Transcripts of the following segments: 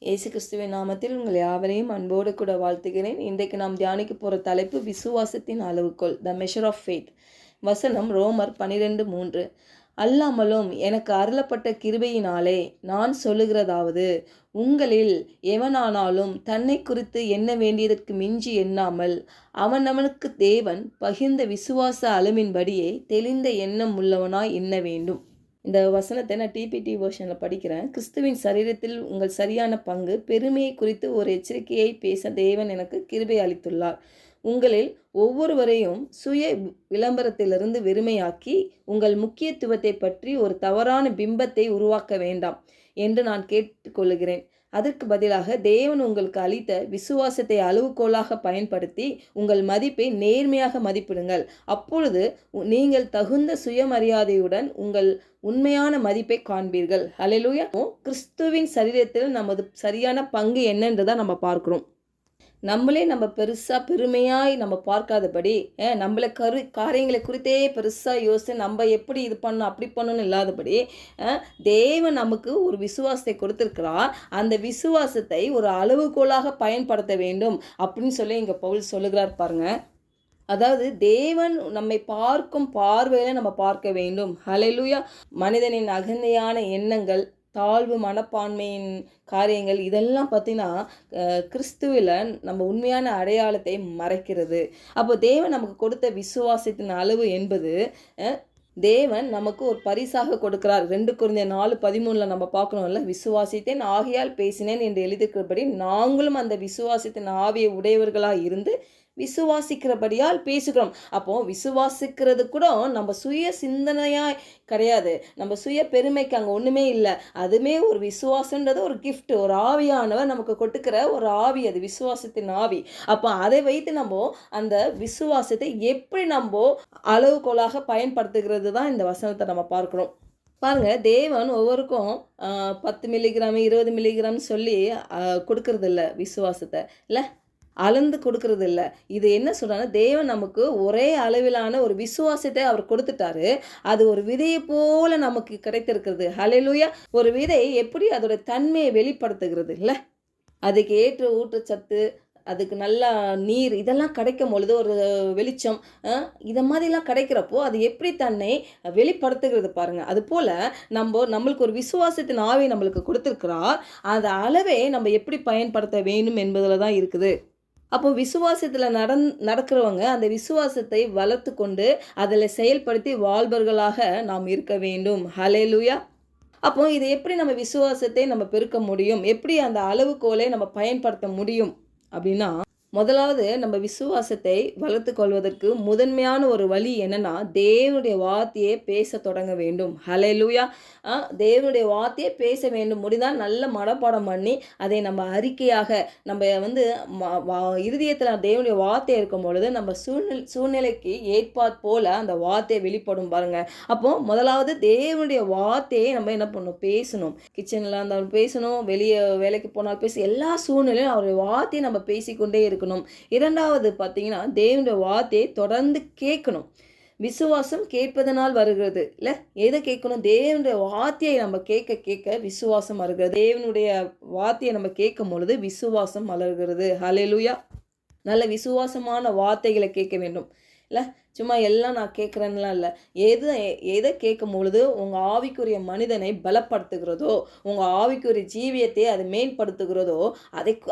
இயேசு கிறிஸ்துவின் நாமத்தில் உங்கள் யாவரையும் அன்போடு கூட வாழ்த்துகிறேன். இன்றைக்கு நாம் தியானிக்க போகிற தலைப்பு விசுவாசத்தின் அளவுகோல், த மெஷர் ஆஃப் ஃபெய்த். வசனம் ரோமர் 12:3. அல்லாமலும் எனக்கு அருளப்பட்ட கிருபையினாலே நான் சொல்லுகிறதாவது, உங்களில் எவனானாலும் தன்னை குறித்து எண்ண வேண்டியதற்கு மிஞ்சி எண்ணாமல் அவனவனுக்கு தேவன் பகிர்ந்த விசுவாச அளவின்படியே தெளிந்த எண்ணம் உள்ளவனாய் எண்ண வேண்டும். இந்த வசனத்தை நான் டிபிடி வெர்ஷனில் படிக்கிறேன். கிறிஸ்துவின் சரீரத்தில் உங்கள் சரியான பங்கு பெருமையை குறித்து ஒரு எச்சரிக்கையை பேச தேவன் எனக்கு கிருபை அளித்துள்ளார். உங்களில் ஒவ்வொருவரையும் சுய விளம்பரத்திலிருந்து வெறுமையாக்கி உங்கள் முக்கியத்துவத்தை பற்றி ஒரு தவறான பிம்பத்தை உருவாக்க வேண்டாம் என்று நான் கேட்டுக்கொள்கிறேன். அதற்கு பதிலாக தேவன் உங்களுக்கு அளித்த விசுவாசத்தை அளவுகோலாக பயன்படுத்தி உங்கள் மதிப்பை நேர்மையாக மதிப்பிடுங்கள். அப்பொழுது நீங்கள் தகுந்த சுயமரியாதையுடன் உங்கள் உண்மையான மதிப்பை காண்பீர்கள். ஹல்லேலூயா. கிறிஸ்துவின் சரீரத்தில் நமது சரியான பங்கு என்னன்றதை நம்ம பார்க்கிறோம். நம்மளே நம்ம பெருசாக பெருமையாய் நம்ம பார்க்காதபடி நம்மளை காரியங்களை குறித்தே பெருசாக யோசித்து நம்ம எப்படி இது பண்ணணும் அப்படி பண்ணணும்னு இல்லாதபடி தேவன் நமக்கு ஒரு விசுவாசத்தை கொடுத்துருக்கிறார். அந்த விசுவாசத்தை ஒரு அளவுகோலாக பயன்படுத்த வேண்டும் அப்படின்னு சொல்லி இங்கே பவுல் சொல்லுகிறார் பாருங்க. அதாவது தேவன் நம்மை பார்க்கும் பார்வையில் நம்ம பார்க்க வேண்டும். ஹல்லேலூயா. மனிதனின் அகந்தையான எண்ணங்கள், தாழ்வு மனப்பான்மையின் காரியங்கள், இதெல்லாம் பார்த்திங்கன்னா கிறிஸ்துவில் நம்ம உண்மையான அடையாளத்தை மறைக்கிறது. அப்போ தேவன் நமக்கு கொடுத்த விசுவாசத்தின் அளவு என்பது தேவன் நமக்கு ஒரு பரிசாக கொடுக்கிறார். 2 கொரிந்தியர் 4:13 நம்ம பார்க்கணும்ல, விசுவாசித்தேன் ஆகையால் பேசினேன் என்று எழுதிக்கிறபடி நாங்களும் அந்த விசுவாசத்தின் ஆவியை உடையவர்களாக இருந்து விசுவாசிக்கிறபடியால் பேசுகிறோம். அப்போ விசுவாசிக்கிறது கூட நம்ம சுய சிந்தனையாக கிடையாது, நம்ம சுய பெருமைக்கு அங்கே ஒன்றுமே இல்லை. அதுவுமே ஒரு விசுவாசன்றது ஒரு கிஃப்ட், ஒரு ஆவியானவர் நமக்கு கொடுக்குற ஒரு ஆவி, அது விசுவாசத்தின் ஆவி. அப்போ அதை வைத்து நம்ம அந்த விசுவாசத்தை எப்படி நம்ம அளவுகோலாக பயன்படுத்துகிறது தான் இந்த வசனத்தை நம்ம பார்க்குறோம். பாருங்க, தேவன் ஒவ்வொருக்கும் 10 மில்லிகிராம் 20 மில்லிகிராம் சொல்லி கொடுக்கறது இல்லை, விசுவாசத்தை இல்லை அளந்து கொடுக்கறது இல்லை. இது என்ன சொல்றாங்கன்னா, தேவன் நமக்கு ஒரே அளவிலான ஒரு விசுவாசத்தை அவர் கொடுத்துட்டாரு. அது ஒரு விதையை போல நமக்கு கிடைத்திருக்கிறது. ஹல்லேலூயா. ஒரு விதை எப்படி அதோட தன்மையை வெளிப்படுத்துகிறது இல்லை, அதுக்கு ஏற்ற ஊட்டச்சத்து, அதுக்கு நல்லா நீர், இதெல்லாம் கிடைக்கும் பொழுது ஒரு வெளிச்சம், இதை மாதிரிலாம் கிடைக்கிறப்போ அது எப்படி தன்னை வெளிப்படுத்துகிறது பாருங்கள். அதுபோல் நம்மளுக்கு ஒரு விசுவாசத்தின் ஆவி நம்மளுக்கு கொடுத்துருக்கிறார். அந்த அளவை நம்ம எப்படி பயன்படுத்த வேண்டும் என்பதில் தான் இருக்குது. அப்போ விசுவாசத்தில் நடக்கிறவங்க அந்த விசுவாசத்தை வளர்த்து கொண்டு அதில் செயல்படுத்தி வாழ்பவர்களாக நாம் இருக்க வேண்டும். ஹல்லேலூயா. அப்போ இதை எப்படி நம்ம விசுவாசத்தை நம்ம பெருக்க முடியும், எப்படி அந்த அளவுகோலை நம்ம பயன்படுத்த முடியும் அப்படின்னா, முதலாவது நம்ம விசுவாசத்தை வளர்த்து கொள்வதற்கு முதன்மையான ஒரு வழி என்னன்னா, தேவனுடைய வார்த்தையை பேச தொடங்க வேண்டும். ஹல்லேலூயா. தேவனுடைய வார்த்தையை பேச வேண்டும். முடிந்தால் நல்ல மனப்பாடம் பண்ணி அதை நம்ம அறிக்கையாக நம்ம இருதயத்தில் தேவனுடைய வார்த்தை இருக்கும் பொழுது நம்ம சூழ்நிலைக்கு ஏற்பாற் போல அந்த வார்த்தையை வெளிப்படும் பாருங்க. அப்போ முதலாவது தேவனுடைய வார்த்தையை நம்ம என்ன பண்ணணும், பேசணும். கிச்சனில் இருந்தாலும் பேசணும், வெளியே வேலைக்கு போனாலும் பேசணும், எல்லா சூழ்நிலையும் அவருடைய வார்த்தையை நம்ம பேசிக்கொண்டே இருக்கணும். இரண்டாவது பார்த்தீங்கன்னா, தேவனுடைய வார்த்தையை தொடர்ந்து கேட்கணும். விசுவாசம் கேட்பதனால் வருகிறது இல்லை, எதை கேட்கணும், தேவனுடைய வார்த்தையை நம்ம கேட்க கேட்க விசுவாசம் வருகிறது. தேவனுடைய வார்த்தையை நம்ம கேட்கும் பொழுது விசுவாசம் வளர்கிறது. ஹல்லேலூயா. நல்ல விசுவாசமான வார்த்தைகளை கேட்க வேண்டும் இல்லை, சும்மா எல்லாம் நான் கேட்குறேன்லாம் இல்லை. எதை கேட்கும் பொழுது உங்கள் ஆவிக்குரிய மனிதனை பலப்படுத்துகிறதோ, உங்கள் ஆவிக்குரிய ஜீவியத்தை அதை மேம்படுத்துகிறதோ,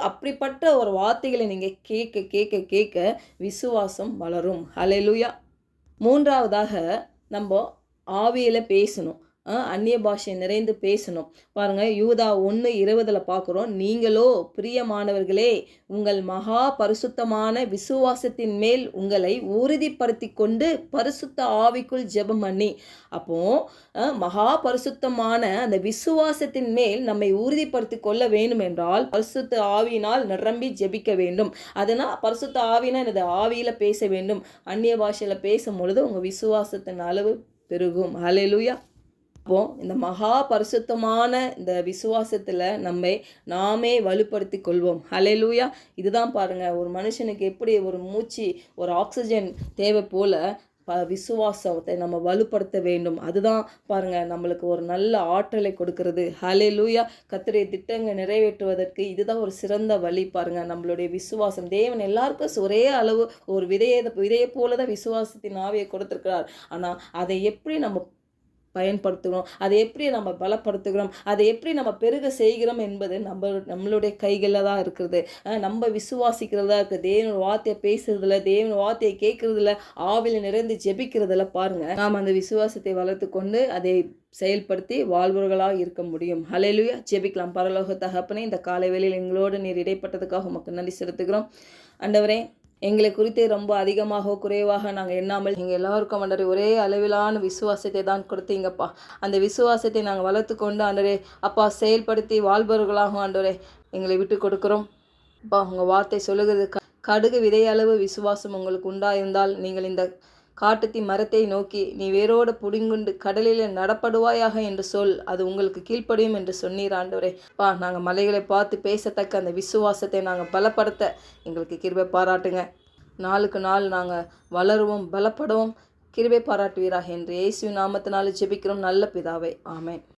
அப்படிப்பட்ட ஒரு வார்த்தைகளை நீங்கள் கேட்க கேட்க கேட்க விசுவாசம் வளரும். ஹல்லேலூயா. மூன்றாவதாக நம்ம ஆவியில் பேசணும், அந்நிய பாஷை நிறைந்து பேசணும். பாருங்கள், யூதா 1:20 பார்க்குறோம், நீங்களோ பிரியமானவர்களே உங்கள் மகா பரிசுத்தமான விசுவாசத்தின் மேல் உங்களை உறுதிப்படுத்தி கொண்டு பரிசுத்த ஆவிக்குள் ஜெபம் பண்ணி. அப்போது மகா பரிசுத்தமான அந்த விசுவாசத்தின் மேல் நம்மை உறுதிப்படுத்தி கொள்ள வேண்டும் என்றால் பரிசுத்த ஆவியினால் நிரம்பி ஜெபிக்க வேண்டும். அதனால் பரிசுத்த ஆவினா இந்த ஆவியில் பேச வேண்டும். அந்நிய பாஷையில் பேசும் பொழுது உங்கள் விசுவாசத்தின் அளவு பெருகும். ஹல்லேலூயா. அப்போ இந்த மகா பரிசுத்தமான இந்த விசுவாசத்தில் நாமே வலுப்படுத்தி கொள்வோம். ஹல்லேலூயா. இதுதான் பாருங்கள், ஒரு மனுஷனுக்கு எப்படி ஒரு மூச்சு, ஒரு ஆக்சிஜன் தேவை போல் விசுவாசத்தை நம்ம வலுப்படுத்த வேண்டும். அதுதான் பாருங்க நம்மளுக்கு ஒரு நல்ல ஆற்றலை கொடுக்கிறது. ஹல்லேலூயா. கர்த்தருடைய திட்டங்களை நிறைவேற்றுவதற்கு இதுதான் ஒரு சிறந்த வழி. பாருங்க நம்மளுடைய விசுவாசம், தேவன் எல்லாருக்கும் ஒரே அளவு ஒரு விதையை போல தான் விசுவாசத்தின் ஆவியை கொடுத்திருக்கிறார். ஆனால் அதை எப்படி நம்ம பயன்படுத்துகிறோம், அதை எப்படி நம்ம பலப்படுத்துகிறோம், அதை எப்படி நம்ம பெருக செய்கிறோம் என்பது நம்மளுடைய கைகளில் தான் இருக்கிறது. நம்ம விசுவாசிக்கிறதா இருக்குது. தேவன் வார்த்தையை பேசுறதுல, தேவன் வார்த்தையை கேட்கறதுல, ஆவியில் நிறைந்து ஜெபிக்கிறதுல பாருங்க நாம் அந்த விசுவாசத்தை வளர்த்து கொண்டு அதை செயல்படுத்தி வாழ்வர்களாக இருக்க முடியும். ஹல்லேலூயா. ஜெபிக்கலாம். பரலோக தகப்பனே, இந்த காலை வேளையில் எங்களோடு நீர் இடைப்பட்டதுக்காக உமக்கு நன்றி செலுத்துகிறோம். ஆண்டவரே, எங்களை குறித்து ரொம்ப அதிகமாக குறைவாக நாங்கள் எண்ணாமல் எங்கள் எல்லாருக்கும் ஆண்டவரே ஒரே அளவிலான விசுவாசத்தை தான் கொடுத்தீங்கப்பா. அந்த விசுவாசத்தை நாங்கள் வளர்த்து கொண்டு ஆண்டவரே அப்பா செயல்படுத்தி வாழ்பவர்களாகவும் ஆண்டவரே எங்களை விட்டு கொடுக்குறோம். அப்பா, உங்கள் வார்த்தை சொல்லுகிறது, கடுகு விதையளவு விசுவாசம் உங்களுக்கு உண்டாயிருந்தால் நீங்கள் இந்த காட்டுத்தி மரத்தை நோக்கி நீ வேரோடு புடுங்குண்டு கடலில் நடப்படுவாயாக என்று சொல், அது உங்களுக்கு கீழ்ப்படியும் என்று சொன்னீர் ஆண்டவரே. நாங்கள் மலைகளை பார்த்து பேசத்தக்க அந்த விசுவாசத்தை நாங்கள் பலப்படுத்த எங்களுக்கு கிருபை பாராட்டுங்க. நாளுக்கு நாள் நாங்கள் வளருவோம், பலப்படுவோம். கிருபை பாராட்டுவீராக என்று இயேசுவின் நாமத்தினால ஜெபிக்கிறோம் நல்ல பிதாவே. ஆமென்.